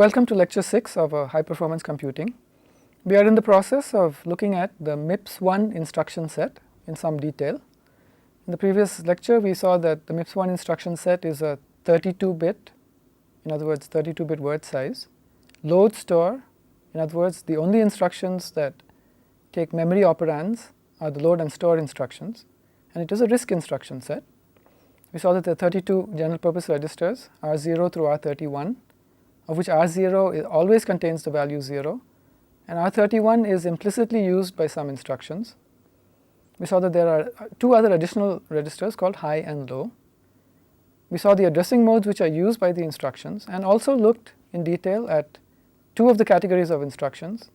welcome to lecture 6 of high performance computing. We are in the process of looking at the MIPS1 instruction set in some detail. In the previous lecture we saw that the MIPS1 instruction set is a 32-bit, in other words 32-bit word size, load store, in other words the only instructions that take memory operands are the load and store instructions, and it is a RISC instruction set. We saw that there are 32 general purpose registers R0 through R31, of which R0 always contains the value 0, and R31 is implicitly used by some instructions. We saw that there are two other additional registers called high and low. We saw the addressing modes which are used by the instructions, and also looked in detail at two of the categories of instructions: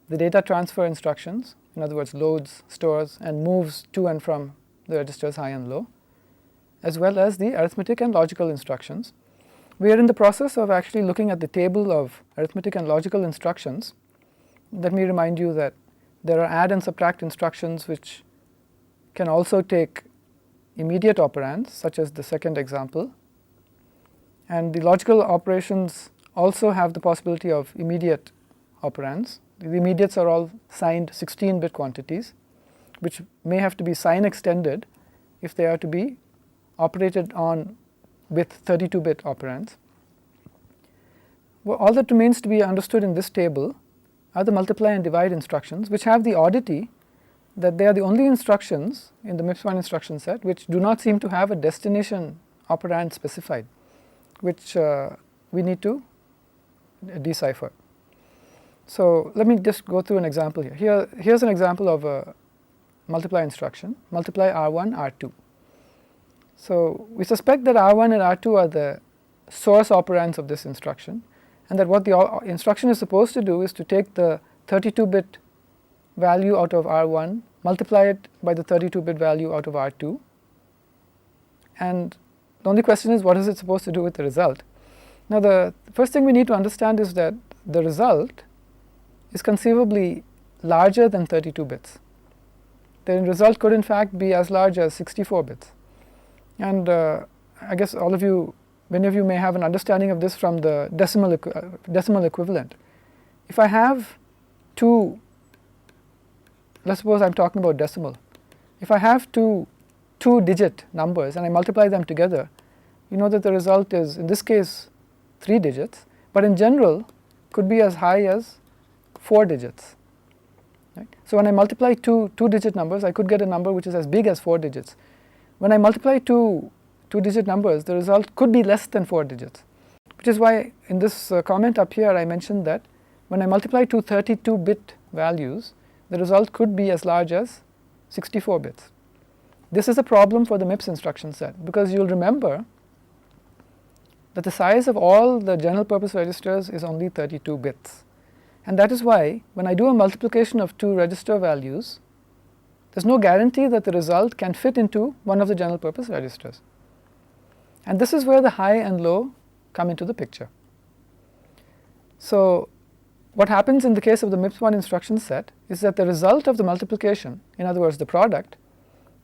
the data transfer instructions, in other words loads, stores, and moves to and from the registers high and low, as well as the arithmetic and logical instructions. We are in the process of actually looking at the table of arithmetic and logical instructions. Let me remind you that there are add and subtract instructions which can also take immediate operands, such as the second example, and the logical operations also have the possibility of immediate operands. The immediates are all signed 16-bit quantities, which may have to be sign extended if they are to be operated on with 32-bit operands. Well, all that remains to be understood in this table are the multiply and divide instructions, which have the oddity that they are the only instructions in the MIPS1 instruction set which do not seem to have a destination operand specified, which we need to decipher. So let me just go through an example here. Here's an example of a multiply instruction, multiply R1, R2. So we suspect that R1 and R2 are the source operands of this instruction, and that what the instruction is supposed to do is to take the 32-bit value out of R1, multiply it by the 32-bit value out of R2, and the only question is, what is it supposed to do with the result? Now the first thing we need to understand is that the result is conceivably larger than 32 bits. The result could in fact be as large as 64 bits. And I guess many of you may have an understanding of this from the decimal equivalent. If I have two, let's suppose I'm talking about decimal. If I have two digit numbers and I multiply them together, you know that the result is, in this case, 3 digits, but in general could be as high as 4 digits. Right? So when I multiply two digit numbers, I could get a number which is as big as 4 digits. When I multiply two digit numbers, the result could be less than 4 digits, which is why in this comment up here I mentioned that when I multiply two 32-bit values, the result could be as large as 64 bits. This is a problem for the MIPS instruction set, because you'll remember that the size of all the general purpose registers is only 32 bits. And that is why when I do a multiplication of two register values, there's no guarantee that the result can fit into one of the general purpose registers. And this is where the high and low come into the picture. So what happens in the case of the MIPS1 instruction set is that the result of the multiplication, in other words the product,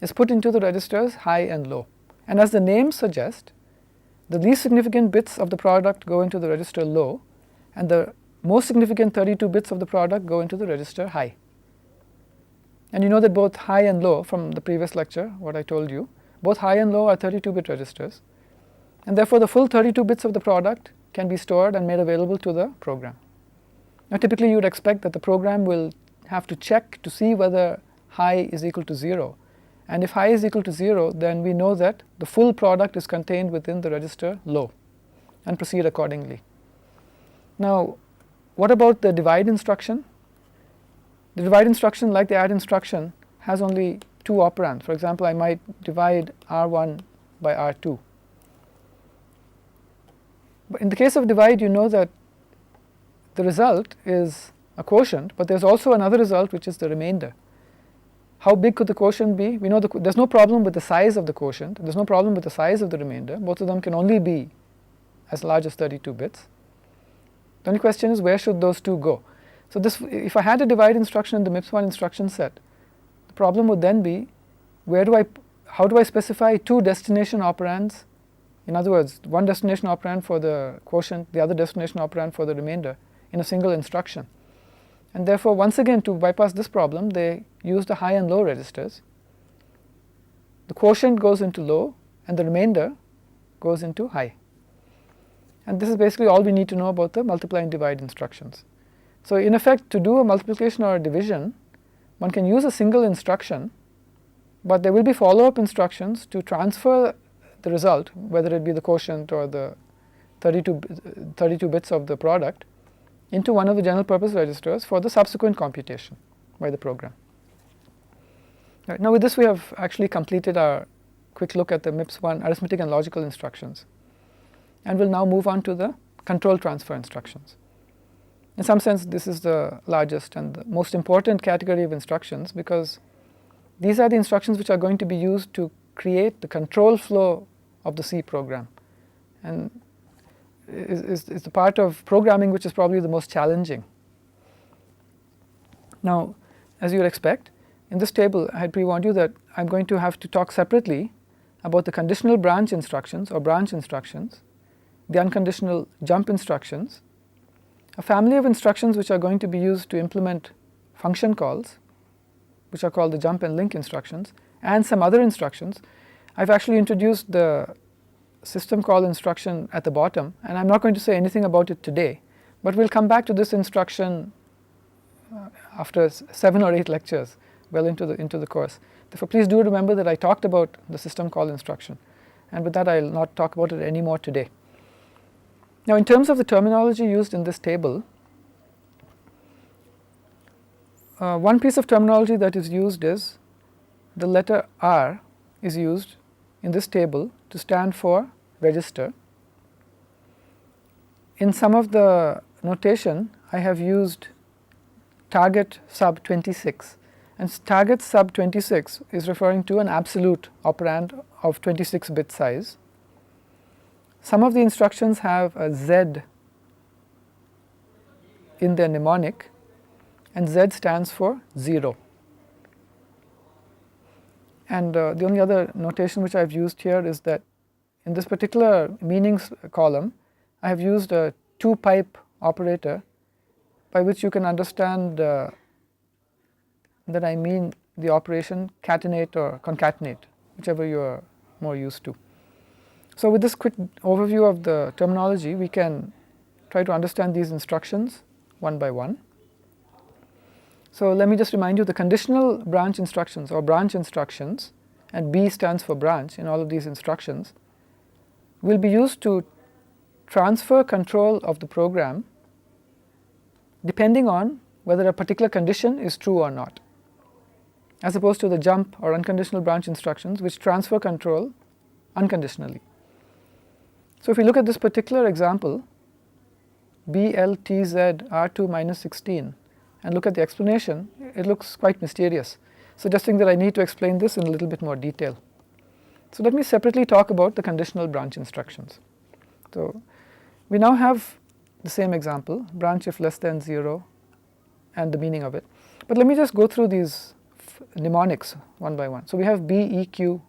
is put into the registers high and low. And as the name suggests, the least significant bits of the product go into the register low, and the most significant 32 bits of the product go into the register high. And you know that both high and low, from the previous lecture, what I told you, both high and low are 32-bit registers, and therefore the full 32 bits of the product can be stored and made available to the program. Now typically you would expect that the program will have to check to see whether high is equal to 0, and if high is equal to 0, then we know that the full product is contained within the register low, and proceed accordingly. Now what about the divide instruction? The divide instruction, like the add instruction, has only two operands. For example, I might divide R1 by R2. But in the case of divide, you know that the result is a quotient, but there's also another result which is the remainder. How big could the quotient be? We know there's no problem with the size of the quotient, there's no problem with the size of the remainder. Both of them can only be as large as 32 bits. The only question is, where should those two go? So if I had a divide instruction in the MIPS1 instruction set, the problem would then be, how do I specify two destination operands In other words, one destination operand for the quotient, the other destination operand for the remainder in a single instruction. And therefore, once again, to bypass this problem, they use the high and low registers. The quotient goes into low and the remainder goes into high. And this is basically all we need to know about the multiply and divide instructions. So in effect, to do a multiplication or a division, one can use a single instruction, but there will be follow-up instructions to transfer the result, whether it be the quotient or the 32 bits of the product, into one of the general purpose registers for the subsequent computation by the program. Right. Now with this we have actually completed our quick look at the MIPS-1 arithmetic and logical instructions, and we'll now move on to the control transfer instructions. In some sense, this is the largest and the most important category of instructions, because these are the instructions which are going to be used to create the control flow of the C program, and is the part of programming which is probably the most challenging. Now, as you would expect, in this table I had pre-warned you that I'm going to have to talk separately about the conditional branch instructions or branch instructions, the unconditional jump instructions, a family of instructions which are going to be used to implement function calls, which are called the jump and link instructions, and some other instructions. I've actually introduced the system call instruction at the bottom, and I'm not going to say anything about it today, but we'll come back to this instruction after 7 or 8 lectures well into the course. Therefore, please do remember that I talked about the system call instruction, and with that I'll not talk about it anymore today. Now in terms of the terminology used in this table, one piece of terminology that is used is the letter R is used in this table to stand for register. In some of the notation I have used target sub 26, and target sub 26 is referring to an absolute operand of 26 bit size. Some of the instructions have a Z in their mnemonic, and Z stands for 0. And the only other notation which I have used here is that in this particular meanings column I have used a 2-pipe operator, by which you can understand that I mean the operation catenate or concatenate, whichever you are more used to. So with this quick overview of the terminology, we can try to understand these instructions one by one. So let me just remind you, the conditional branch instructions or branch instructions, and B stands for branch in all of these instructions, will be used to transfer control of the program depending on whether a particular condition is true or not, as opposed to the jump or unconditional branch instructions, which transfer control unconditionally. So if we look at this particular example, BLTZ R2 minus 16, and look at the explanation, it looks quite mysterious, suggesting that I need to explain this in a little bit more detail. So let me separately talk about the conditional branch instructions. So we now have the same example, branch if less than 0, and the meaning of it. But let me just go through these mnemonics one by one. So we have BEQ.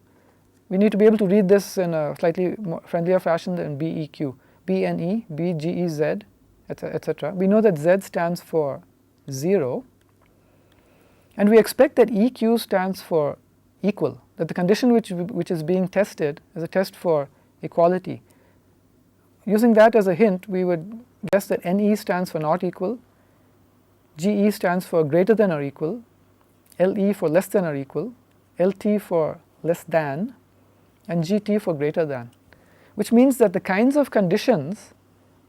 We need to be able to read this in a slightly more friendlier fashion than BEQ. BNE, BGEZ, etc. We know that Z stands for 0, and we expect that EQ stands for equal, that the condition which is being tested is a test for equality. Using that as a hint, we would guess that NE stands for not equal, GE stands for greater than or equal, LE for less than or equal, LT for less than, and GT for greater than, which means that the kinds of conditions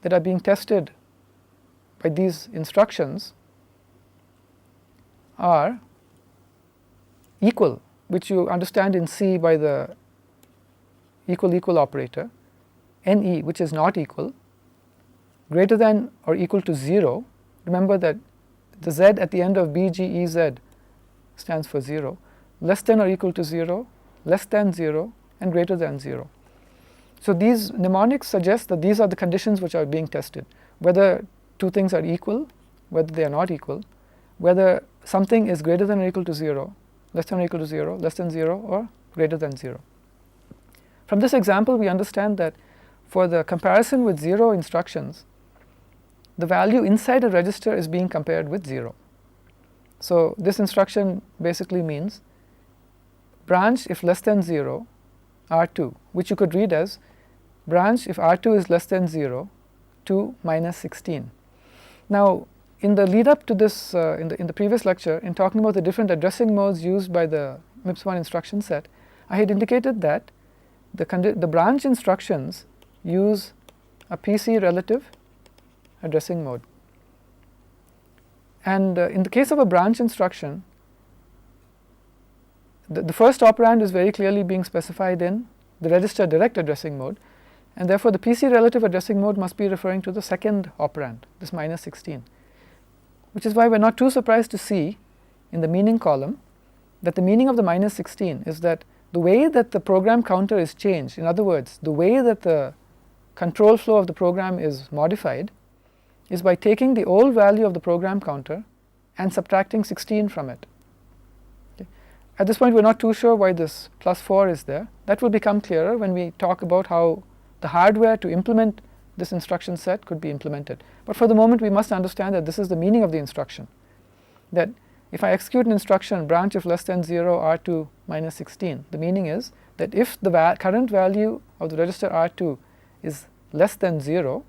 that are being tested by these instructions are equal, which you understand in C by the equal operator, NE, which is not equal, greater than or equal to 0. Remember that the Z at the end of BGEZ stands for 0, less than or equal to 0, less than 0, and greater than 0. So these mnemonics suggest that these are the conditions which are being tested, whether two things are equal, whether they are not equal, whether something is greater than or equal to 0, less than or equal to 0, less than 0, or greater than 0. From this example, we understand that for the comparison with 0 instructions, the value inside a register is being compared with 0. So this instruction basically means branch if less than 0 R2, which you could read as branch if R2 is less than 0 to minus 16. Now in the lead up to this, in the previous lecture, in talking about the different addressing modes used by the MIPS1 instruction set, I had indicated that the branch instructions use a PC relative addressing mode. And in the case of a branch instruction, the first operand is very clearly being specified in the register direct addressing mode, and therefore the PC relative addressing mode must be referring to the second operand, this minus 16, which is why we are not too surprised to see in the meaning column that the meaning of the minus 16 is that the way that the program counter is changed, in other words, the way that the control flow of the program is modified, is by taking the old value of the program counter and subtracting 16 from it. Okay. At this point we are not too sure why this plus 4 is there. That will become clearer when we talk about how the hardware to implement this instruction set could be implemented. But for the moment we must understand that this is the meaning of the instruction, that if I execute an instruction branch if less than 0 R2 minus 16, the meaning is that if the current value of the register R2 is less than 0,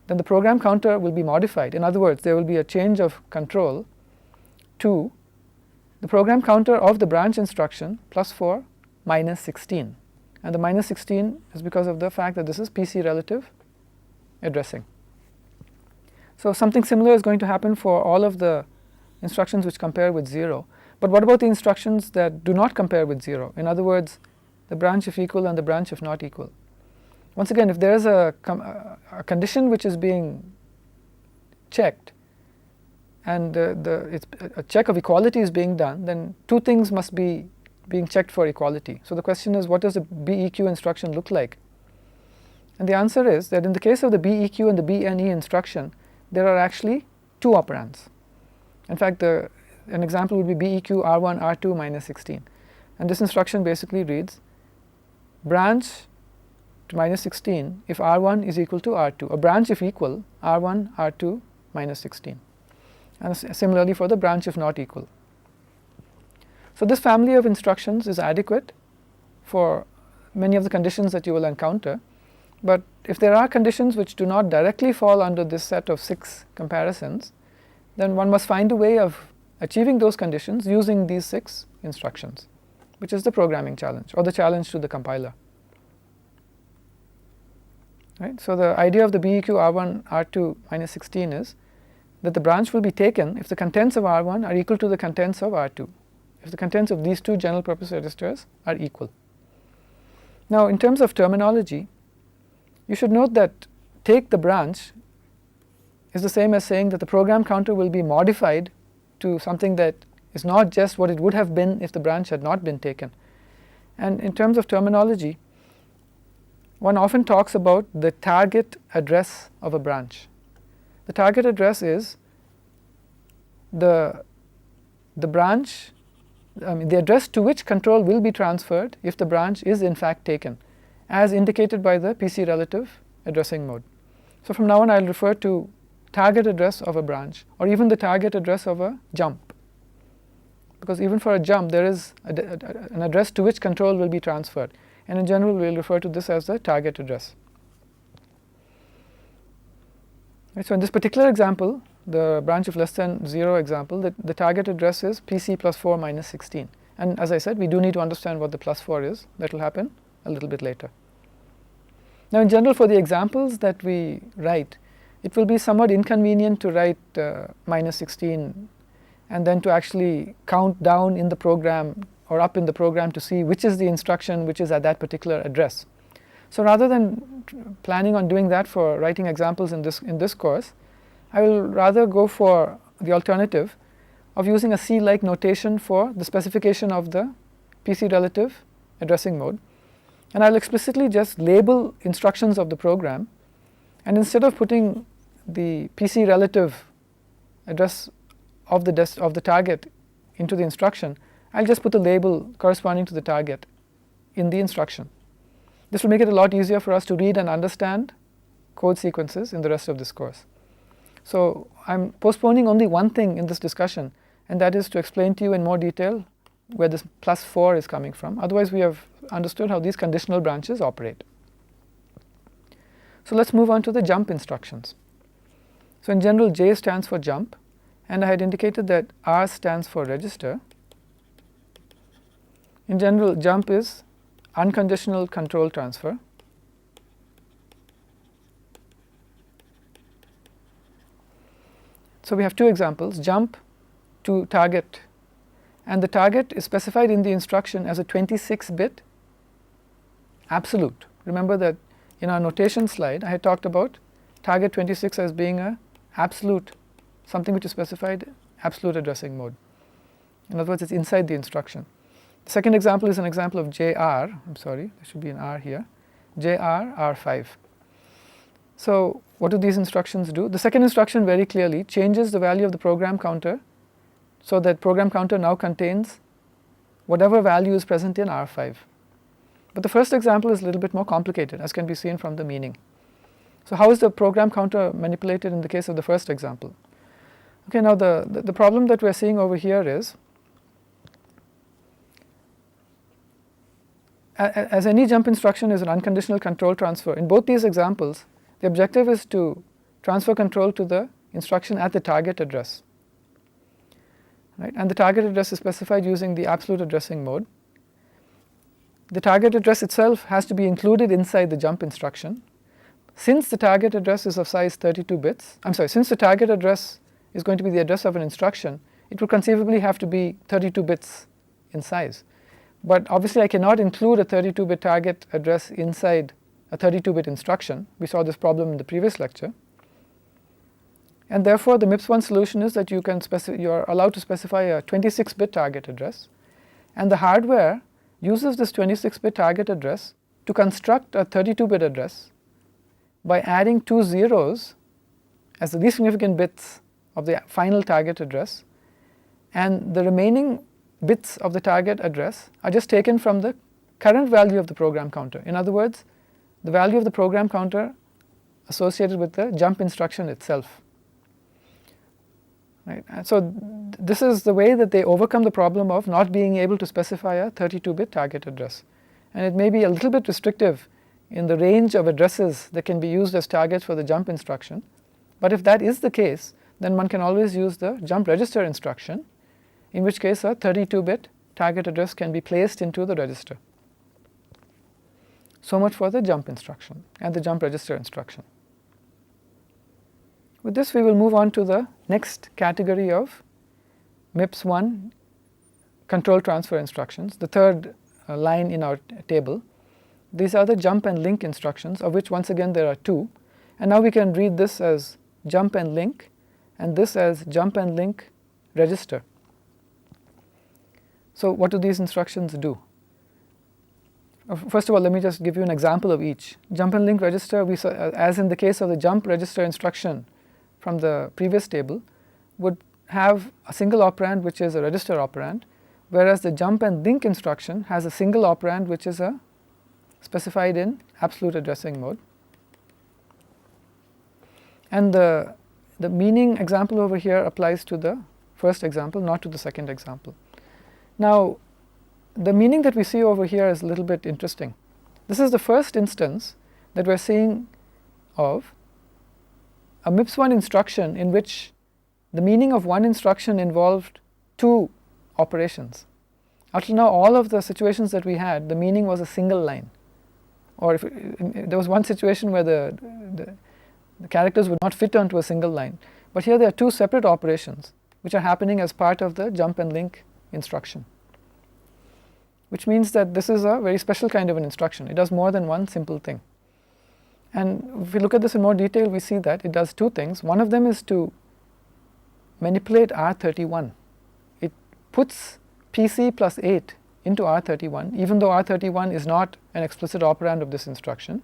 then the program counter will be modified. In other words, there will be a change of control to the program counter of the branch instruction plus 4 minus 16, and the minus 16 is because of the fact that this is PC relative addressing. So something similar is going to happen for all of the instructions which compare with 0. But what about the instructions that do not compare with 0? In other words, the branch if equal and the branch if not equal. Once again, if there is a condition which is being checked and a check of equality is being done, then two things must be being checked for equality. So the question is, what does the BEQ instruction look like? And the answer is that in the case of the BEQ and the BNE instruction, there are actually two operands. In fact, an example would be BEQ R1 R2 minus 16, and this instruction basically reads branch to minus 16 if R1 is equal to R2, a branch if equal R1 R2 minus 16, and similarly for the branch if not equal. So this family of instructions is adequate for many of the conditions that you will encounter, but if there are conditions which do not directly fall under this set of 6 comparisons, then one must find a way of achieving those conditions using these 6 instructions, which is the programming challenge or the challenge to the compiler. Right? So the idea of the BEQ R1 R2 minus 16 is that the branch will be taken if the contents of R1 are equal to the contents of R2, if the contents of these two general purpose registers are equal. Now in terms of terminology, you should note that take the branch is the same as saying that the program counter will be modified to something that is not just what it would have been if the branch had not been taken. And in terms of terminology, one often talks about the target address of a branch. The target address is the branch, the address to which control will be transferred if the branch is in fact taken, as indicated by the PC relative addressing mode. So from now on I will refer to target address of a branch, or even the target address of a jump, because even for a jump there is an address to which control will be transferred, and in general we will refer to this as the target address. Right, so in this particular example, the branch of less than 0 example, the target address is PC plus 4 minus 16, and as I said, we do need to understand what the plus 4 is. That will happen a little bit later. Now in general, for the examples that we write, it will be somewhat inconvenient to write minus 16 and then to actually count down in the program or up in the program to see which is the instruction which is at that particular address. So rather than planning on doing that for writing examples in this course, I will rather go for the alternative of using a C-like notation for the specification of the PC relative addressing mode, and I will explicitly just label instructions of the program, and instead of putting the PC relative address of the target into the instruction, I will just put the label corresponding to the target in the instruction. This will make it a lot easier for us to read and understand code sequences in the rest of this course. So I'm postponing only one thing in this discussion, and that is to explain to you in more detail where this +4 is coming from. Otherwise, we have understood how these conditional branches operate. So let's move on to the jump instructions. So in general, J stands for jump, and I had indicated that R stands for register. In general, jump is unconditional control transfer. So we have two examples, jump to target, and the target is specified in the instruction as a 26-bit absolute. Remember that in our notation slide I had talked about target 26 as being a absolute, something which is specified absolute addressing mode. In other words, it's inside the instruction. The second example is an example of JR, I'm sorry, there should be an R here, JR R5. So what do these instructions do? The second instruction very clearly changes the value of the program counter so that program counter now contains whatever value is present in R5. But the first example is a little bit more complicated, as can be seen from the meaning. So how is the program counter manipulated in the case of the first example? Okay, now the problem that we are seeing over here is, as any jump instruction is an unconditional control transfer, in both these examples the objective is to transfer control to the instruction at the target address. Right? And the target address is specified using the absolute addressing mode. The target address itself has to be included inside the jump instruction. Since the target address is of size 32 bits, since the target address is going to be the address of an instruction, it would conceivably have to be 32 bits in size. But obviously I cannot include a 32-bit target address inside a 32-bit instruction. We saw this problem in the previous lecture. And therefore the MIPS1 solution is that you are allowed to specify a 26-bit target address, and the hardware uses this 26-bit target address to construct a 32-bit address by adding 2 zeros as the least significant bits of the final target address, and the remaining bits of the target address are just taken from the current value of the program counter. In other words, the value of the program counter associated with the jump instruction itself. Right? And so this is the way that they overcome the problem of not being able to specify a 32-bit target address. And it may be a little bit restrictive in the range of addresses that can be used as targets for the jump instruction. But if that is the case, then one can always use the jump register instruction, in which case a 32-bit target address can be placed into the register. So much for the jump instruction and the jump register instruction. With this we will move on to the next category of MIPS1 control transfer instructions, the third line in our table. These are the jump and link instructions, of which once again there are two, and now we can read this as jump and link and this as jump and link register. So what do these instructions do? First of all, let me just give you an example of each. Jump and link register, we saw, as in the case of the jump register instruction from the previous table, would have a single operand which is a register operand, whereas the jump and link instruction has a single operand which is specified in absolute addressing mode. And the meaning example over here applies to the first example, not to the second example. Now, the meaning that we see over here is a little bit interesting. This is the first instance that we're seeing of a MIPS1 instruction in which the meaning of one instruction involved two operations. Up till now, all of the situations that we had, the meaning was a single line. Or if there was one situation where the characters would not fit onto a single line. But here there are two separate operations which are happening as part of the jump and link instruction, which means that this is a very special kind of an instruction. It does more than one simple thing. And if we look at this in more detail, we see that it does two things. One of them is to manipulate R31. It puts PC plus 8 into R31, even though R31 is not an explicit operand of this instruction.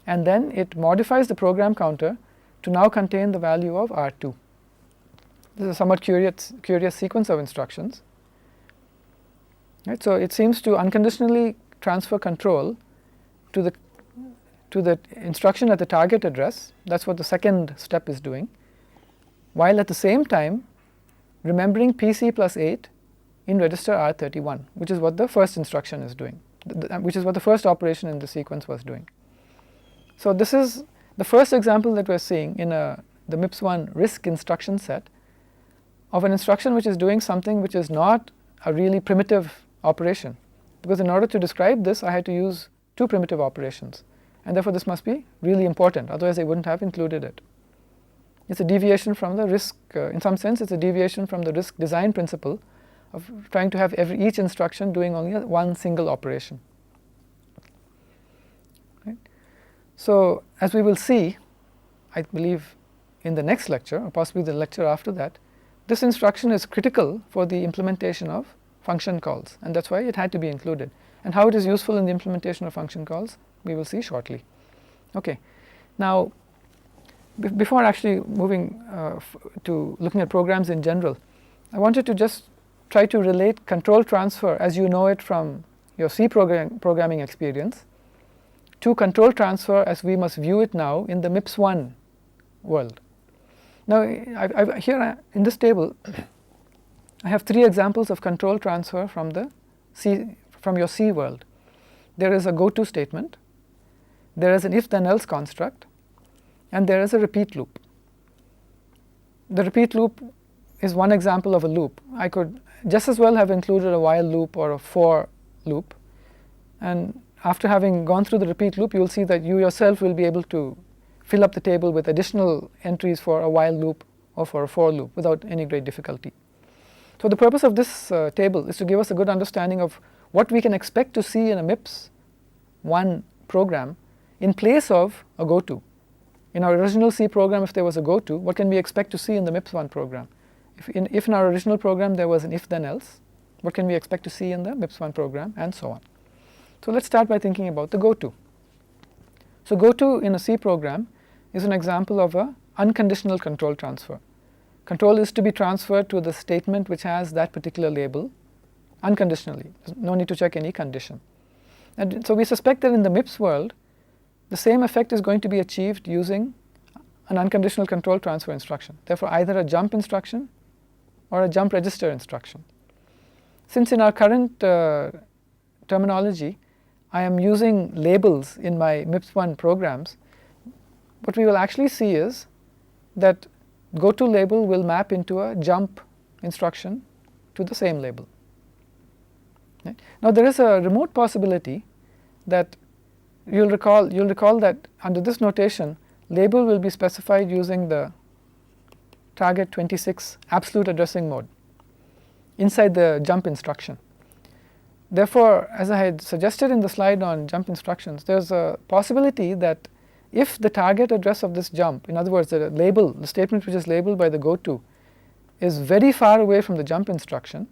And then it modifies the program counter to now contain the value of R2. This is a somewhat curious sequence of instructions. Right? So it seems to unconditionally transfer control to the instruction at the target address. That's what the second step is doing, while at the same time remembering PC plus 8 in register R31, which is what the first instruction is doing, which is what the first operation in the sequence was doing. So this is the first example that we're seeing in the MIPS1 RISC instruction set of an instruction which is doing something which is not a really primitive operation, because in order to describe this I had to use two primitive operations, and therefore this must be really important, otherwise they wouldn't have included it. It's a deviation from the RISC, in some sense it's a deviation from the RISC design principle of trying to have each instruction doing only one single operation. Right? So as we will see, I believe in the next lecture, or possibly the lecture after that, this instruction is critical for the implementation of function calls, and that's why it had to be included. And how it is useful in the implementation of function calls, we will see shortly. Okay. Now, before actually moving to looking at programs in general, I wanted to just try to relate control transfer as you know it from your C programming experience to control transfer as we must view it now in the MIPS1 world. Now, here in this table, I have three examples of control transfer from your C world. There is a goto statement, there is an if then else construct, and there is a repeat loop. The repeat loop is one example of a loop. I could just as well have included a while loop or a for loop, and after having gone through the repeat loop you will see that you yourself will be able to fill up the table with additional entries for a while loop or for a for loop without any great difficulty. So the purpose of this table is to give us a good understanding of what we can expect to see in a MIPS1 program in place of a goto. In our original C program, if there was a goto, what can we expect to see in the MIPS1 program? If in our original program there was an if then else, what can we expect to see in the MIPS1 program, and so on. So let's start by thinking about the goto. So goto in a C program is an example of an unconditional control transfer. Control is to be transferred to the statement which has that particular label unconditionally. There's no need to check any condition. And so we suspect that in the MIPS world, the same effect is going to be achieved using an unconditional control transfer instruction. Therefore, either a jump instruction or a jump register instruction. Since in our current terminology, I am using labels in my MIPS1 programs, what we will actually see is that goto label will map into a jump instruction to the same label. Right? Now there is a remote possibility that you'll recall that under this notation label will be specified using the target 26 absolute addressing mode inside the jump instruction. Therefore, as I had suggested in the slide on jump instructions, there's a possibility that if the target address of this jump, in other words the label, the statement which is labeled by the goto, is very far away from the jump instruction,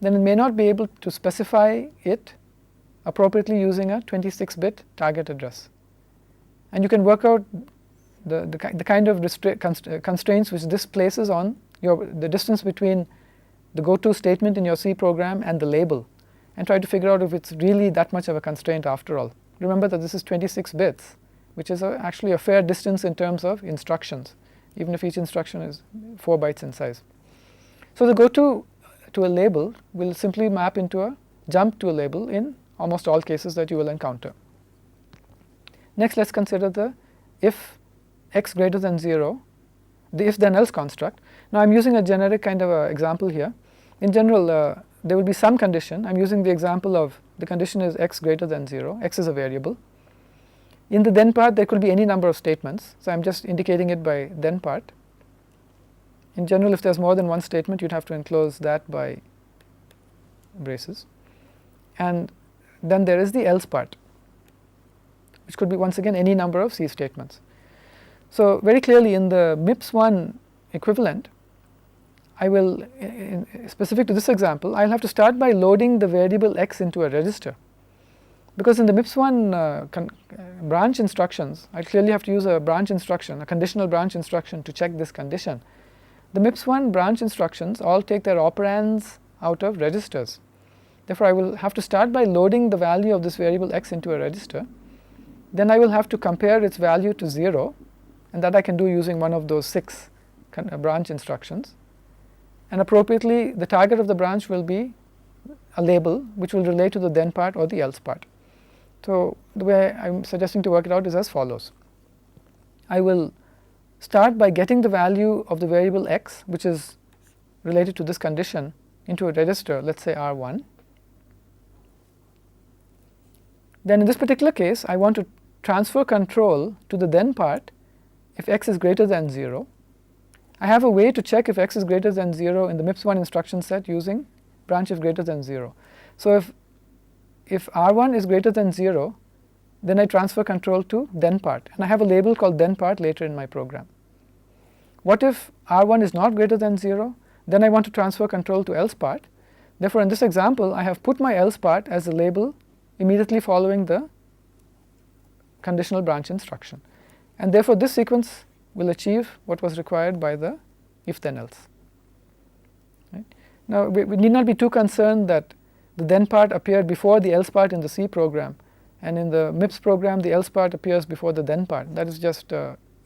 then it may not be able to specify it appropriately using a 26-bit target address. And you can work out the kind of constraints which this places on the distance between the goto statement in your C program and the label, and try to figure out if it's really that much of a constraint after all. Remember that this is 26 bits, which is actually a fair distance in terms of instructions, even if each instruction is 4 bytes in size. So the goto to a label will simply map into a jump to a label in almost all cases that you will encounter. Next, let's consider the if x greater than 0, the if then else construct. Now I'm using a generic kind of example here. In general, there will be some condition. I'm using the example of the condition is x greater than 0, x is a variable. In the then part there could be any number of statements, so I'm just indicating it by then part. In general, if there's more than one statement, you'd have to enclose that by braces. And then there is the else part, which could be once again any number of C statements. So very clearly in the MIPS1 equivalent, I will, specific to this example, I'll have to start by loading the variable x into a register. Because in the MIPS1 branch instructions, I clearly have to use a branch instruction, a conditional branch instruction to check this condition. The MIPS1 branch instructions all take their operands out of registers. Therefore, I will have to start by loading the value of this variable x into a register. then I will have to compare its value to 0, and that I can do using one of those 6 branch instructions. And appropriately, the target of the branch will be a label which will relate to the then part or the else part. So the way I'm suggesting to work it out is as follows. I will start by getting the value of the variable x, which is related to this condition, into a register, let's say R1. Then in this particular case, I want to transfer control to the then part if x is greater than 0. I have a way to check if x is greater than 0 in the MIPS1 instruction set using branch if greater than 0. So if R1 is greater than 0, then I transfer control to then part, and I have a label called then part later in my program. What if R1 is not greater than 0? Then I want to transfer control to else part. Therefore, in this example, I have put my else part as a label immediately following the conditional branch instruction, and therefore this sequence will achieve what was required by the if then else. Right? Now we need not be too concerned that the then part appeared before the else part in the C program, and in the MIPS program the else part appears before the then part. That is just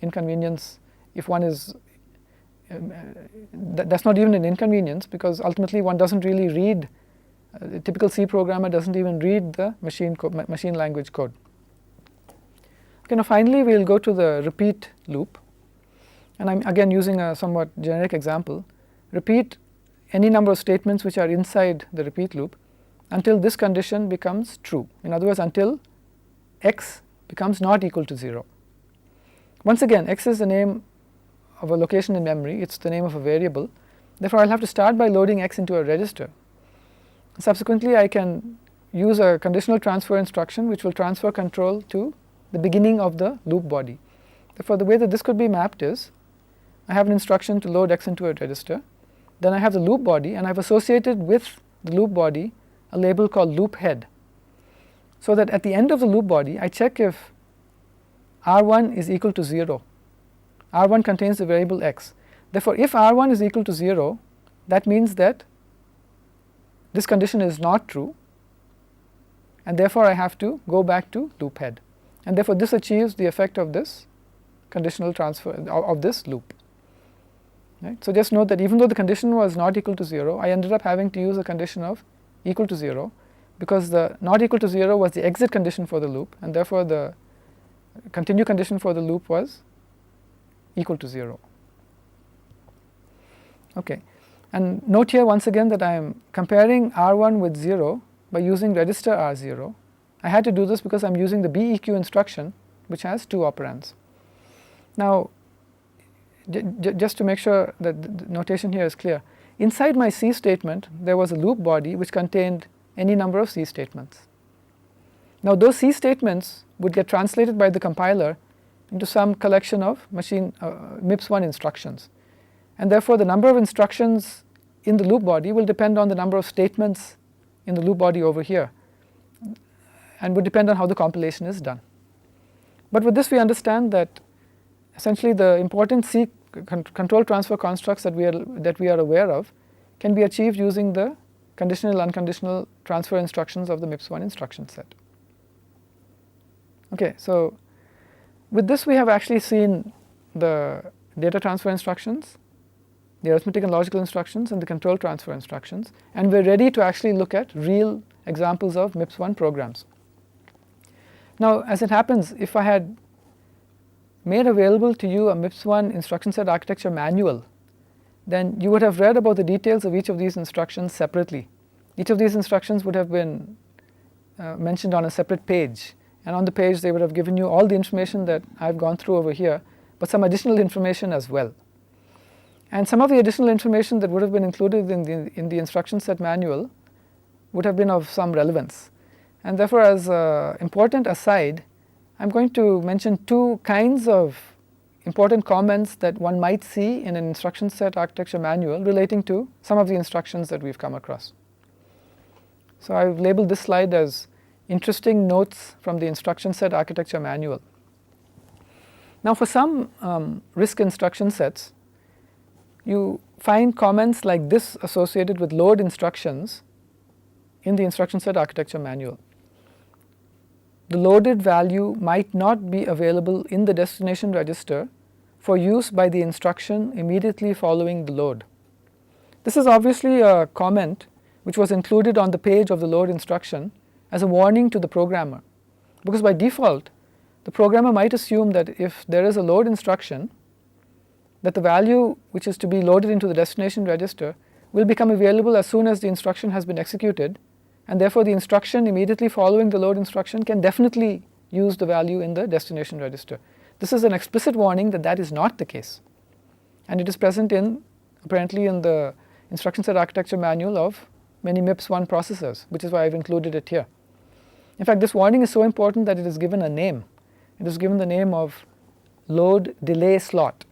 inconvenience. If one is that's not even an inconvenience, because ultimately one doesn't really read, a typical C programmer doesn't even read the machine language code. Okay, now finally we will go to the repeat loop, and I'm again using a somewhat generic example. Repeat any number of statements which are inside the repeat loop until this condition becomes true. In other words, until x becomes not equal to 0. Once again, x is the name of a location in memory, it's the name of a variable. Therefore, I'll have to start by loading x into a register. Subsequently, I can use a conditional transfer instruction which will transfer control to the beginning of the loop body. Therefore, the way that this could be mapped is, I have an instruction to load x into a register, then I have the loop body, and I've associated with the loop body a label called loop head, so that at the end of the loop body I check if R1 is equal to 0. R1 contains the variable x. Therefore, if R1 is equal to 0, that means that this condition is not true, and therefore I have to go back to loop head, and therefore this achieves the effect of this conditional transfer of this loop. Right? So just note that even though the condition was not equal to 0, I ended up having to use a condition of equal to 0, because the not equal to 0 was the exit condition for the loop, and therefore the continue condition for the loop was equal to 0. Okay, and note here once again that I am comparing R1 with 0 by using register R0. I had to do this because I am using the BEQ instruction, which has 2 operands. Now, just to make sure that the notation here is clear, inside my C statement there was a loop body which contained any number of C statements. Now those C statements would get translated by the compiler into some collection of MIPS1 instructions, and therefore the number of instructions in the loop body will depend on the number of statements in the loop body over here, and would depend on how the compilation is done. But with this we understand that essentially the important C control transfer constructs that we are aware of can be achieved using the conditional unconditional transfer instructions of the MIPS1 instruction set. Okay, so with this we have actually seen the data transfer instructions, the arithmetic and logical instructions, and the control transfer instructions, and we're ready to actually look at real examples of MIPS1 programs. Now, as it happens, if I had made available to you a MIPS1 instruction set architecture manual, then you would have read about the details of each of these instructions separately. Each of these instructions would have been mentioned on a separate page, and on the page they would have given you all the information that I've gone through over here, but some additional information as well. And some of the additional information that would have been included in the instruction set manual would have been of some relevance. And therefore, as an important aside, I'm going to mention 2 kinds of important comments that one might see in an instruction set architecture manual relating to some of the instructions that we've come across. So I've labeled this slide as interesting notes from the instruction set architecture manual. Now for some RISC instruction sets, you find comments like this associated with load instructions in the instruction set architecture manual. the loaded value might not be available in the destination register for use by the instruction immediately following the load. This is obviously a comment which was included on the page of the load instruction as a warning to the programmer, because by default the programmer might assume that if there is a load instruction, that the value which is to be loaded into the destination register will become available as soon as the instruction has been executed, and therefore the instruction immediately following the load instruction can definitely use the value in the destination register. This is an explicit warning that that is not the case, and it is present apparently in the instruction set architecture manual of many MIPS 1 processors, which is why I have included it here. In fact, this warning is so important that it is given a name. It is given the name of load delay slot,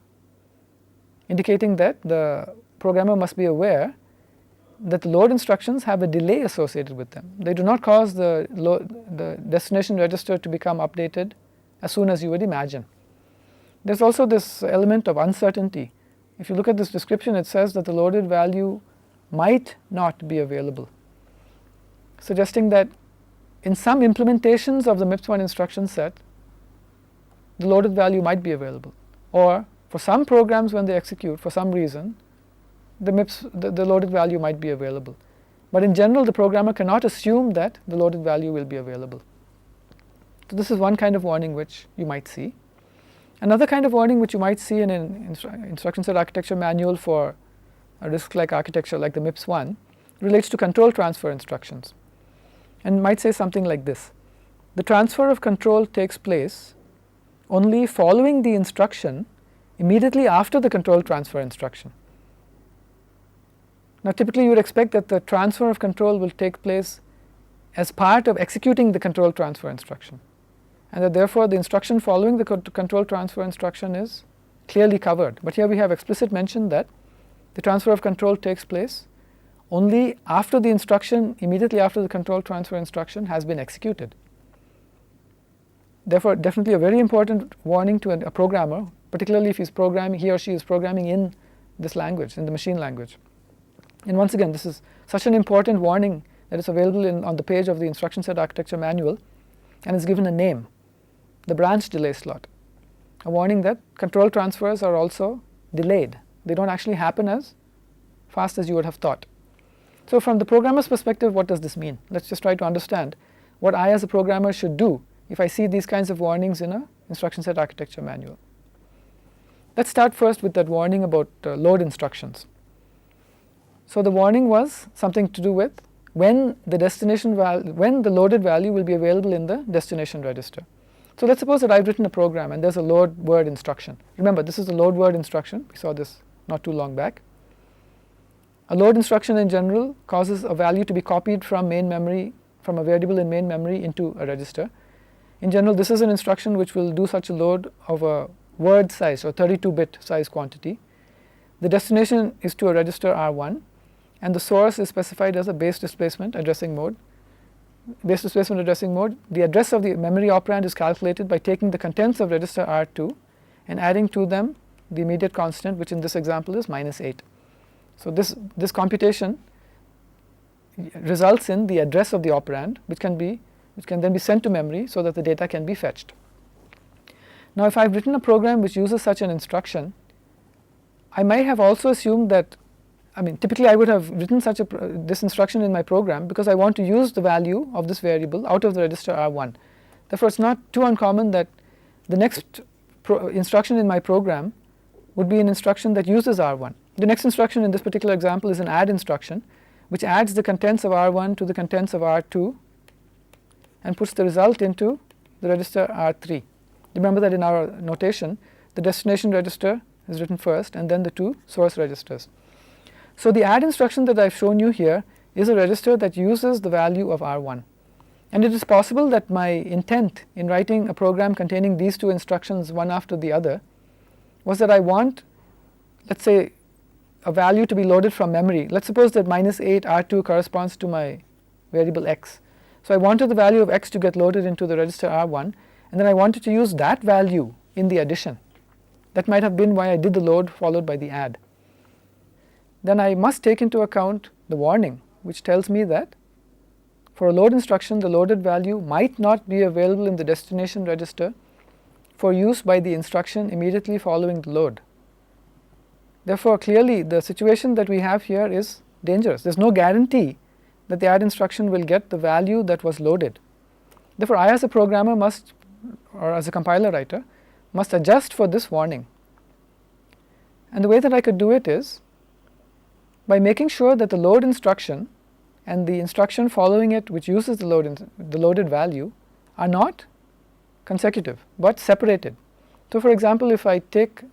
indicating that the programmer must be aware that the load instructions have a delay associated with them. They do not cause the destination register to become updated as soon as you would imagine. There is also this element of uncertainty. If you look at this description, it says that the loaded value might not be available, suggesting that in some implementations of the MIPS 1 instruction set, the loaded value might be available, or for some programs when they execute, for some reason, the loaded value might be available. But in general, the programmer cannot assume that the loaded value will be available. So this is one kind of warning which you might see. Another kind of warning which you might see in an instruction set architecture manual for a RISC-like architecture like the MIPS 1 relates to control transfer instructions, and might say something like this: the transfer of control takes place only following the instruction immediately after the control transfer instruction. Now typically you would expect that the transfer of control will take place as part of executing the control transfer instruction, and that therefore the instruction following the control transfer instruction is clearly covered. But here we have explicit mention that the transfer of control takes place only after the instruction, immediately after the control transfer instruction has been executed. Therefore, definitely a very important warning to a programmer, particularly if he or she is programming in this language, in the machine language. And once again, this is such an important warning that is available on the page of the instruction set architecture manual, and is given a name, the branch delay slot, a warning that control transfers are also delayed. They don't actually happen as fast as you would have thought. So from the programmer's perspective, what does this mean? Let's just try to understand what I as a programmer should do if I see these kinds of warnings in an instruction set architecture manual. Let's start first with that warning about load instructions. So the warning was something to do with when the loaded value will be available in the destination register. So let's suppose that I've written a program and there's a load word instruction. Remember, this is a load word instruction. We saw this not too long back. A load instruction in general causes a value to be copied from main memory, from a variable in main memory into a register. In general, this is an instruction which will do such a load of a word size or 32-bit size quantity. The destination is to a register R1, and the source is specified as a base displacement addressing mode. Base displacement addressing mode, the address of the memory operand is calculated by taking the contents of register R2 and adding to them the immediate constant, which in this example is -8. So this computation results in the address of the operand, which can then be sent to memory so that the data can be fetched. Now if I've written a program which uses such an instruction, I might have also assumed that, typically I would have written this instruction in my program because I want to use the value of this variable out of the register R1. Therefore, it's not too uncommon that the next instruction in my program would be an instruction that uses R1. The next instruction in this particular example is an add instruction, which adds the contents of R1 to the contents of R2 and puts the result into the register R3. Remember that in our notation, the destination register is written first and then the two source registers. So the add instruction that I've shown you here is a register that uses the value of R1. And it is possible that my intent in writing a program containing these two instructions one after the other was that I want, let's say, a value to be loaded from memory. Let's suppose that -8 R2 corresponds to my variable x. So I wanted the value of x to get loaded into the register R1, and then I wanted to use that value in the addition. That might have been why I did the load followed by the add. Then I must take into account the warning, which tells me that for a load instruction, the loaded value might not be available in the destination register for use by the instruction immediately following the load. Therefore, clearly the situation that we have here is dangerous. There is no guarantee that the add instruction will get the value that was loaded. Therefore, I as a programmer must, or as a compiler writer, must adjust for this warning. And the way that I could do it is by making sure that the load instruction and the instruction following it which uses the loaded value are not consecutive but separated. So, for example, if I take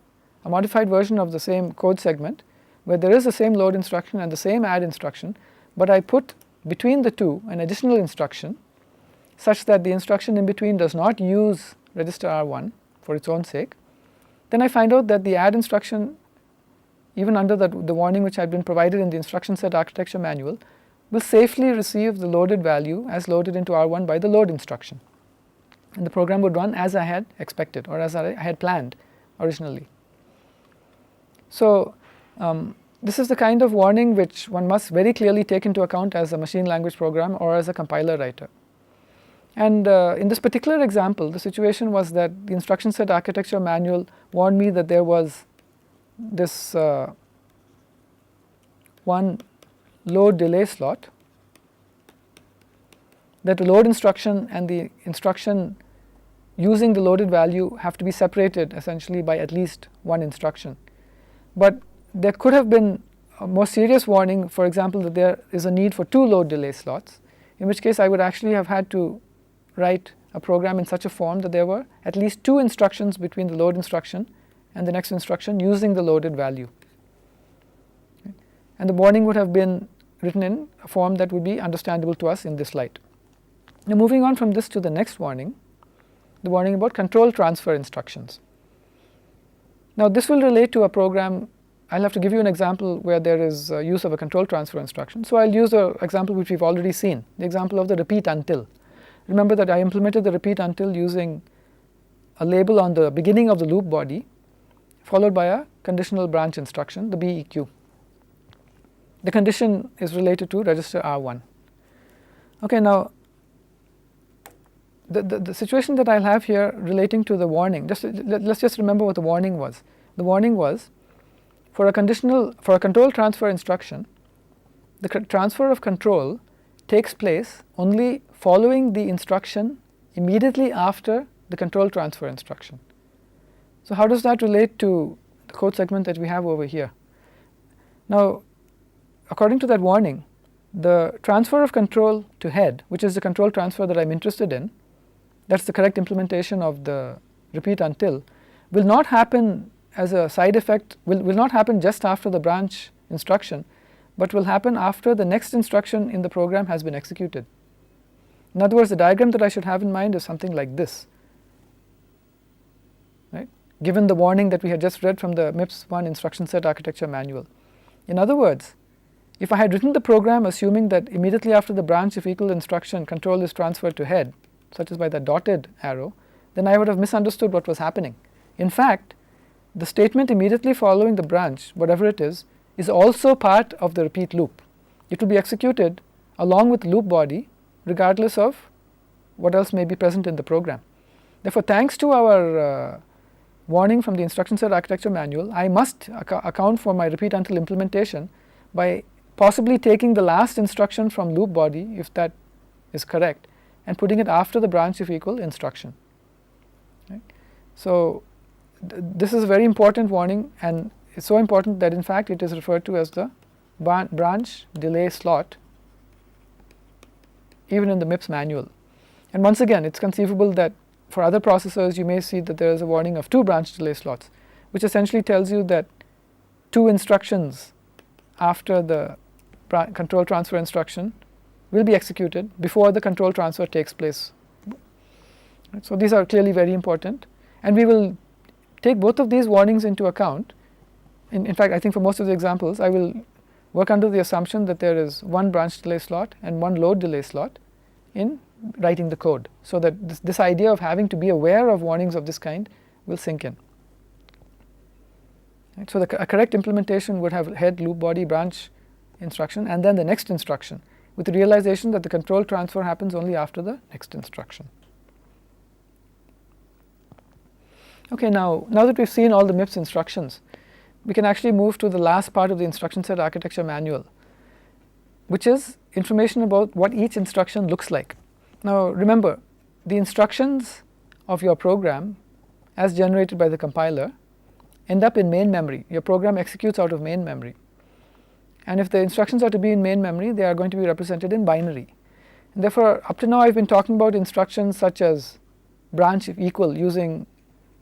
a modified version of the same code segment where there is the same load instruction and the same add instruction, but I put between the two an additional instruction such that the instruction in between does not use register R1 for its own sake, then I find out that the add instruction, even under the warning which had been provided in the instruction set architecture manual, will safely receive the loaded value as loaded into R1 by the load instruction, and the program would run as I had expected or as I had planned originally. So, this is the kind of warning which one must very clearly take into account as a machine language program or as a compiler writer. And in this particular example, the situation was that the instruction set architecture manual warned me that there was this one load delay slot, that the load instruction and the instruction using the loaded value have to be separated essentially by at least one instruction. But there could have been a more serious warning, for example, that there is a need for 2 load delay slots, in which case I would actually have had to write a program in such a form that there were at least 2 instructions between the load instruction and the next instruction using the loaded value. Okay. And the warning would have been written in a form that would be understandable to us in this light. Now, moving on from this to the next warning, the warning about control transfer instructions. Now, this will relate to a program. I'll have to give you an example where there is use of a control transfer instruction. So, I'll use an example which we've already seen, the example of the repeat until. Remember that I implemented the repeat until using a label on the beginning of the loop body followed by a conditional branch instruction, the BEQ. The condition is related to register R1. Okay, now the situation that I'll have here relating to the warning, let's just remember what the warning was. The warning was for a control transfer instruction, the transfer of control takes place only following the instruction immediately after the control transfer instruction. So, how does that relate to the code segment that we have over here? Now, according to that warning, the transfer of control to head, which is the control transfer that I'm interested in, that's the correct implementation of the repeat until, will not happen as a side effect, will not happen just after the branch instruction, but will happen after the next instruction in the program has been executed. In other words, the diagram that I should have in mind is something like this, right? Given the warning that we had just read from the MIPS1 instruction set architecture manual. In other words, if I had written the program assuming that immediately after the branch if equal instruction control is transferred to head, such as by the dotted arrow, then I would have misunderstood what was happening. In fact, the statement immediately following the branch, whatever it is also part of the repeat loop. It will be executed along with the loop body regardless of what else may be present in the program. Therefore, thanks to our warning from the instruction set architecture manual, I must account for my repeat until implementation by possibly taking the last instruction from loop body, if that is correct, and putting it after the branch if equal instruction. Right? So, this is a very important warning, and it's so important that in fact it is referred to as the branch delay slot even in the MIPS manual. And once again, it's conceivable that for other processors you may see that there is a warning of 2 branch delay slots, which essentially tells you that 2 instructions after the control transfer instruction will be executed before the control transfer takes place. Right? So, these are clearly very important, and we will take both of these warnings into account. In fact, I think for most of the examples I will work under the assumption that there is 1 branch delay slot and 1 load delay slot in writing the code, so that this idea of having to be aware of warnings of this kind will sink in. Right? So, a correct implementation would have head, loop body, branch instruction, and then the next instruction with the realization that the control transfer happens only after the next instruction. Okay, now that we've seen all the MIPS instructions, we can actually move to the last part of the instruction set architecture manual, which is information about what each instruction looks like. Now remember, the instructions of your program as generated by the compiler end up in main memory. Your program executes out of main memory. And if the instructions are to be in main memory, they are going to be represented in binary. And therefore, up to now I've been talking about instructions such as branch if equal using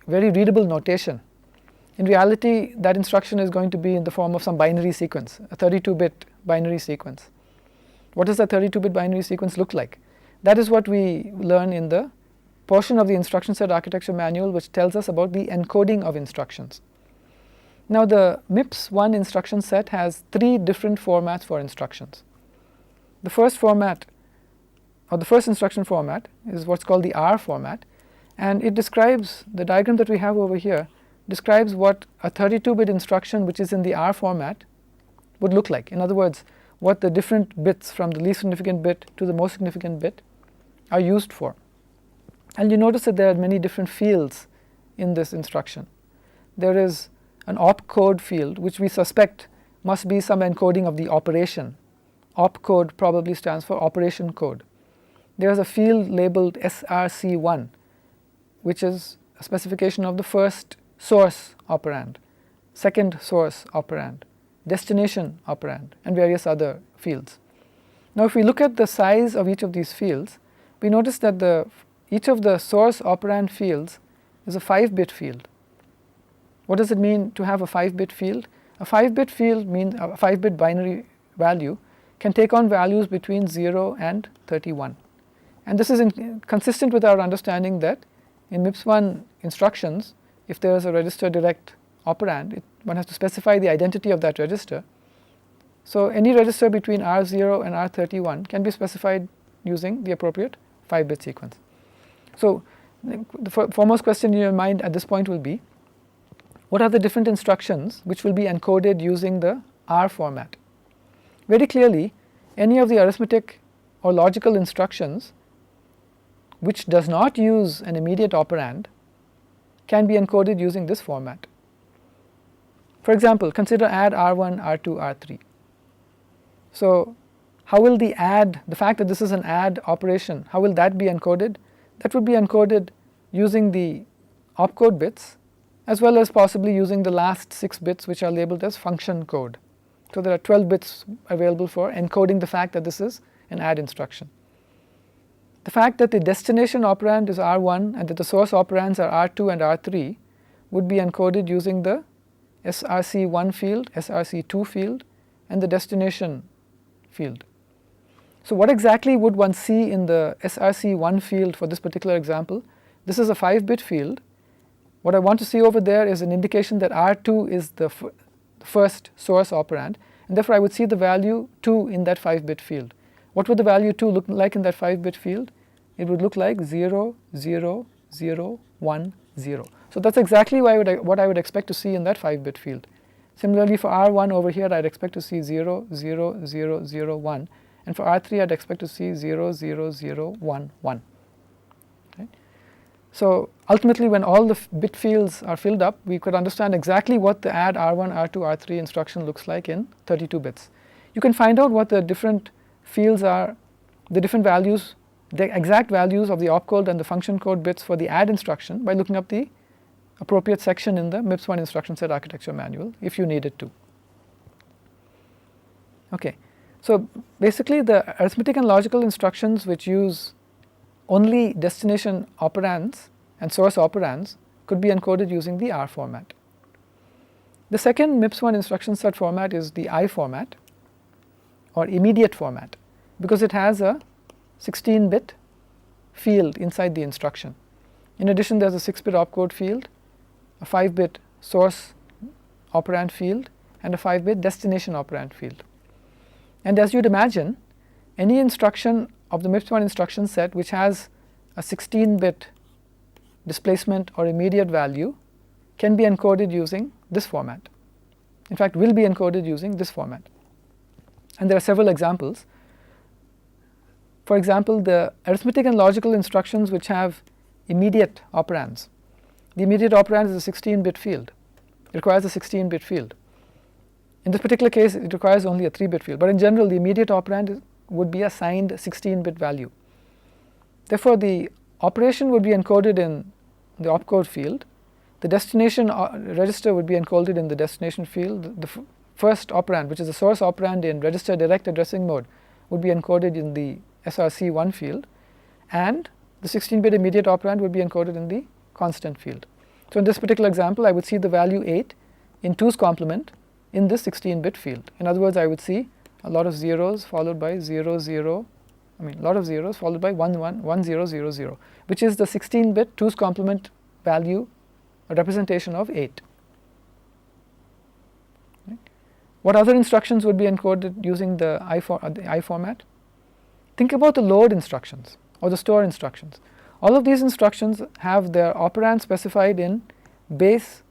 very readable notation. In reality, that instruction is going to be in the form of some binary sequence, a 32-bit binary sequence. What does that 32-bit binary sequence look like? That is what we learn in the portion of the instruction set architecture manual which tells us about the encoding of instructions. Now the MIPS1 instruction set has 3 different formats for instructions. The first format, or the first instruction format, is what's called the R format, and it describes, the diagram that we have over here describes what a 32-bit instruction which is in the R format would look like. In other words, what the different bits from the least significant bit to the most significant bit are used for. And you notice that there are many different fields in this instruction. There is an opcode field which we suspect must be some encoding of the operation. Opcode probably stands for operation code. There is a field labeled SRC1 which is a specification of the first source operand, second source operand, destination operand, and various other fields. Now if we look at the size of each of these fields, we notice that each of the source operand fields is a 5-bit field. What does it mean to have a 5-bit field? A 5-bit field means a 5-bit binary value can take on values between 0 and 31. And this is consistent with our understanding that in MIPS1 instructions, if there is a register direct operand, one has to specify the identity of that register. So any register between R0 and R31 can be specified using the appropriate 5-bit sequence. So the foremost question in your mind at this point will be, what are the different instructions which will be encoded using the R format? Very clearly, any of the arithmetic or logical instructions which does not use an immediate operand can be encoded using this format. For example, consider add R1, R2, R3. So how will the fact that this is an add operation, how will that be encoded? That would be encoded using the opcode bits as well as possibly using the last 6 bits which are labeled as function code. So there are 12 bits available for encoding the fact that this is an add instruction. The fact that the destination operand is R1 and that the source operands are R2 and R3 would be encoded using the SRC1 field, SRC2 field, and the destination field. So what exactly would one see in the SRC1 field for this particular example? This is a 5-bit field. What I want to see over there is an indication that R2 is the first source operand, and therefore I would see the value 2 in that 5-bit field. What would the value 2 look like in that 5-bit field? It would look like 0, 0, 0, 1, 0. So that's exactly what I would expect to see in that 5-bit field. Similarly for R1 over here, I'd expect to see 0, 0, 0, 0, 1. And for R3, I'd expect to see 0, 0, 0, 1, 1. Okay. So ultimately, when all the bit fields are filled up, we could understand exactly what the add R1, R2, R3 instruction looks like in 32 bits. You can find out what the different fields are, the different values, the exact values of the opcode and the function code bits for the add instruction by looking up the appropriate section in the MIPS1 instruction set architecture manual if you needed to. Okay. So basically the arithmetic and logical instructions which use only destination operands and source operands could be encoded using the R format. The second MIPS1 instruction set format is the I format or immediate format because it has a 16-bit field inside the instruction. In addition, there is a 6-bit opcode field, a 5-bit source operand field, and a 5-bit destination operand field. And as you'd imagine, any instruction of the MIPS1 instruction set which has a 16-bit displacement or immediate value can be encoded using this format. In fact, will be encoded using this format. And there are several examples. For example, the arithmetic and logical instructions which have immediate operands. The immediate operand is a 16-bit field. It requires a 16-bit field. In this particular case, it requires only a 3-bit field, but in general the immediate operand would be a signed 16-bit value. Therefore, the operation would be encoded in the opcode field. The destination register would be encoded in the destination field. The first operand, which is the source operand in register direct addressing mode, would be encoded in the SRC1 field, and the 16-bit immediate operand would be encoded in the constant field. So in this particular example, I would see the value 8 in 2's complement in this 16-bit field. In other words, I would see a lot of zeros followed by 0, 0, a lot of zeros followed by 1, 1, 1, 0, 0, 0, which is the 16-bit 2's complement value, a representation of 8. Right. What other instructions would be encoded using the I format? Think about the load instructions or the store instructions. All of these instructions have their operand specified in base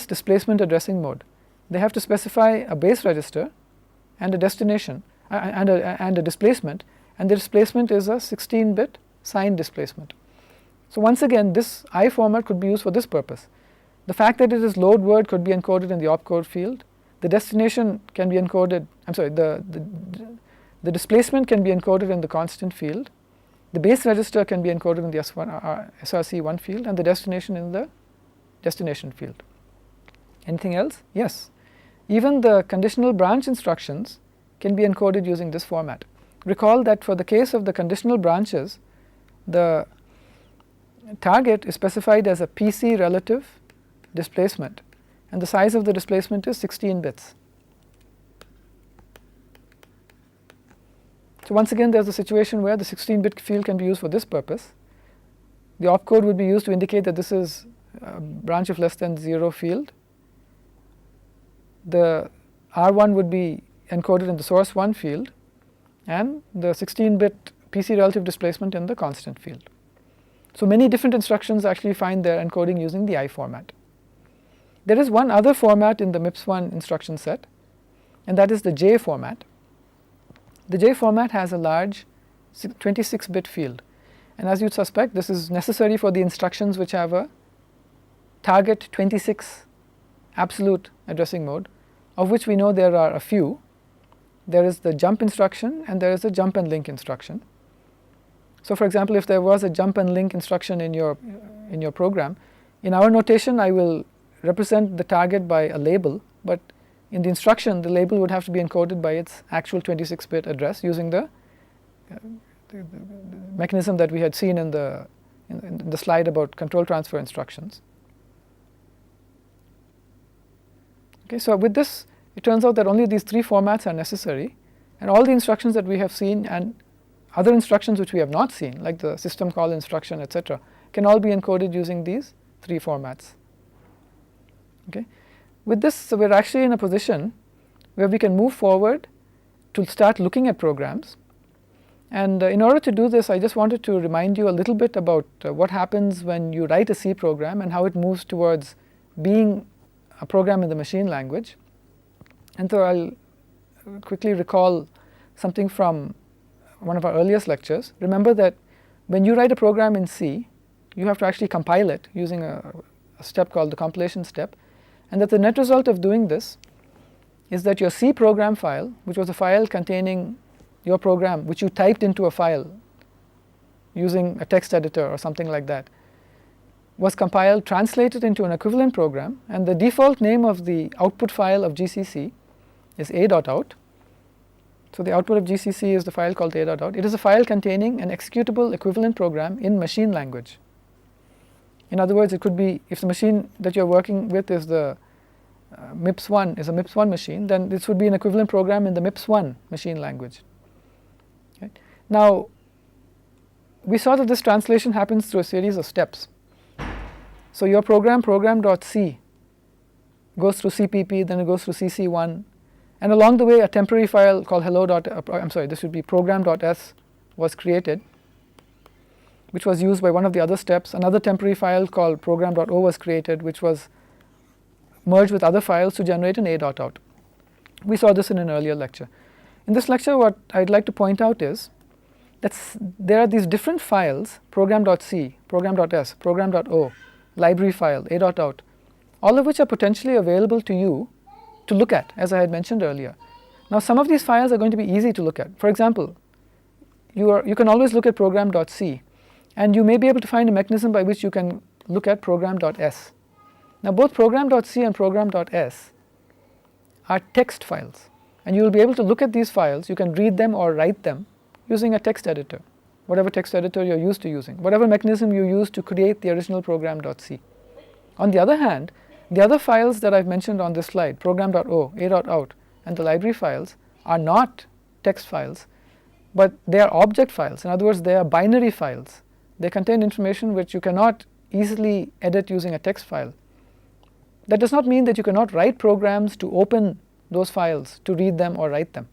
displacement addressing mode. They have to specify a base register and a destination and a displacement, and the displacement is a 16-bit signed displacement. So once again, this I format could be used for this purpose. The fact that it is load word could be encoded in the opcode field. The destination can be encoded, the displacement can be encoded in the constant field. The base register can be encoded in the SRC1 field, and the destination in the destination field. Anything else? Yes. Even the conditional branch instructions can be encoded using this format. Recall that for the case of the conditional branches, the target is specified as a PC relative displacement, and the size of the displacement is 16 bits. So once again, there is a situation where the 16-bit field can be used for this purpose. The opcode would be used to indicate that this is a branch of less than 0 field. The R1 would be encoded in the source 1 field, and the 16-bit PC relative displacement in the constant field. So many different instructions actually find their encoding using the I format. There is one other format in the MIPS1 instruction set, and that is the J format. The J format has a large 26-bit field, and as you'd suspect, this is necessary for the instructions which have a target 26 absolute addressing mode, of which we know there are a few. There is the jump instruction and there is the jump and link instruction. So for example, if there was a jump and link instruction in your program, in our notation I will represent the target by a label, but in the instruction the label would have to be encoded by its actual 26-bit address using the mechanism that we had seen in the slide about control transfer instructions. Okay, so with this, it turns out that only these three formats are necessary, and all the instructions that we have seen and other instructions which we have not seen, like the system call instruction, etc., can all be encoded using these three formats. Okay. With this, so we're actually in a position where we can move forward to start looking at programs. And in order to do this, I just wanted to remind you a little bit about what happens when you write a C program and how it moves towards being a program in the machine language. And so I'll quickly recall something from one of our earliest lectures. Remember that when you write a program in C, you have to actually compile it using a step called the compilation step, and that the net result of doing this is that your C program file, which was a file containing your program which you typed into a file using a text editor or something like that, was compiled, translated into an equivalent program, and the default name of the output file of GCC is a.out. So the output of GCC is the file called a.out. It is a file containing an executable equivalent program in machine language. In other words, it could be, if the machine that you're working with is the MIPS1, is a MIPS1 machine, then this would be an equivalent program in the MIPS1 machine language. Okay. Now, we saw that this translation happens through a series of steps. So your program.c goes through CPP, then it goes through CC1, and along the way a temporary file called this would be program.s was created, which was used by one of the other steps. Another temporary file called program.o was created, which was merged with other files to generate an a.out. We saw this in an earlier lecture. In this lecture, what I'd like to point out is that there are these different files, program.c, program.s, program.o, library file, a.out, all of which are potentially available to you to look at, as I had mentioned earlier. Now, some of these files are going to be easy to look at. For example, you can always look at program.c, and you may be able to find a mechanism by which you can look at program.s. Now, both program.c and program.s are text files, and you will be able to look at these files. You can read them or write them using a text editor, whatever text editor you're used to using, whatever mechanism you use to create the original program.c. On the other hand, the other files that I've mentioned on this slide, program.o, a.out, and the library files, are not text files, but they are object files. In other words, they are binary files. They contain information which you cannot easily edit using a text file. That does not mean that you cannot write programs to open those files, to read them or write them.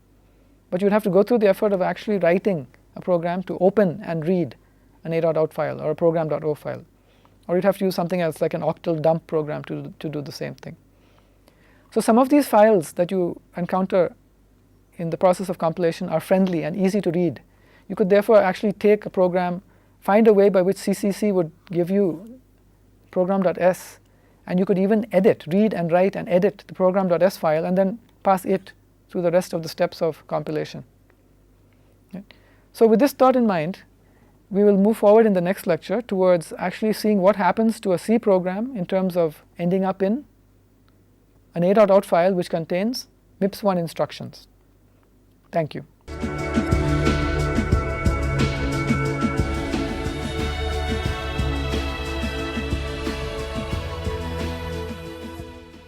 But you would have to go through the effort of actually writing a program to open and read an a.out file or a program.o file. Or you'd have to use something else like an octal dump program to do the same thing. So some of these files that you encounter in the process of compilation are friendly and easy to read. You could therefore actually take a program, find a way by which CCC would give you program.s, and you could even read and write and edit the program.s file and then pass it through the rest of the steps of compilation. Okay. So with this thought in mind, we will move forward in the next lecture towards actually seeing what happens to a C program in terms of ending up in an a.out file which contains MIPS1 instructions. Thank you.